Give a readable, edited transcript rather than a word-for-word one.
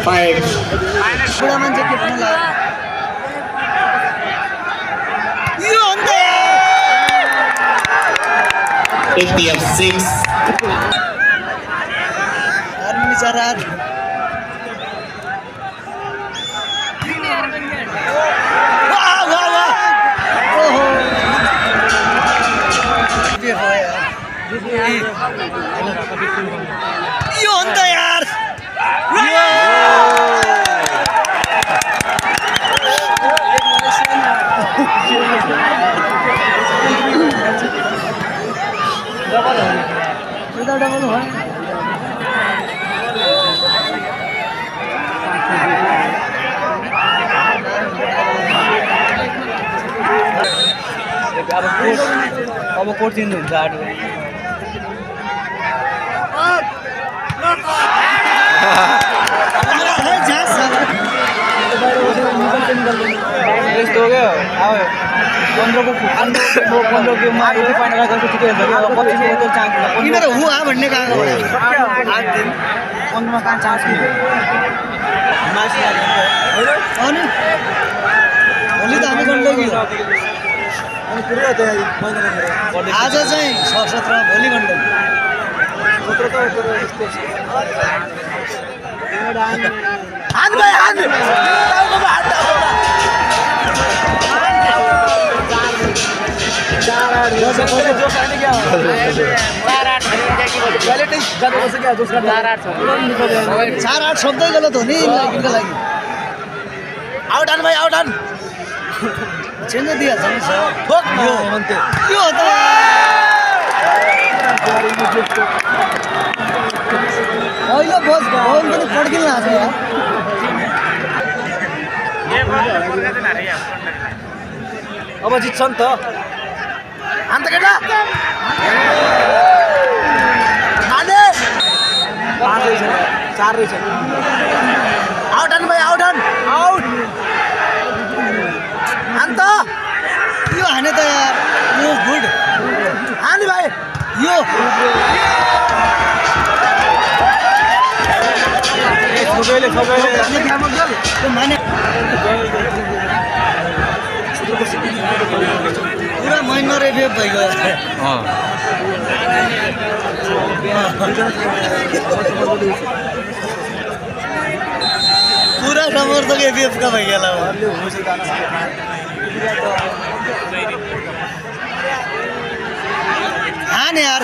5. बुढा मान्छे के भन्नु लाग्यो यो अन्त ATF 6. आर्मी बिचारा वाह वाह वाह ओहो यो अन्त यार डबल हो अब कोट दिनुहुन्छ आठ यस्तो हो क्या अब 15 को माथि पानी गएको ठिकै हुन्छ कि अब 25 को चान्स हुन्छ यिनीहरू हु आ भन्ने गएको 8 दिन 15 मा कहाँ चान्स दिन्छ अनि भोलि त हामी गण्डकी हो आज चाहिँ 17 भोलि गण्डकी हान भाइ हान चार आठ शब्दै गलत हो नि इनका लागि आउट हान भाइ आउट हान चेन्ज दिइहाल्छ नि सर यो त अहिले बस बल पनि पड्किन लाग्छ अब जित्छ नि त अन्त केटा चार रहेछ आउट हान भाइ आउट हान आउट अन्त यो हाने त यार यो गुड हाने भाइ यो माने पुरा महिना रेफेप भइगयो पुरा समर्थक एफएफका भइगयो हाने यार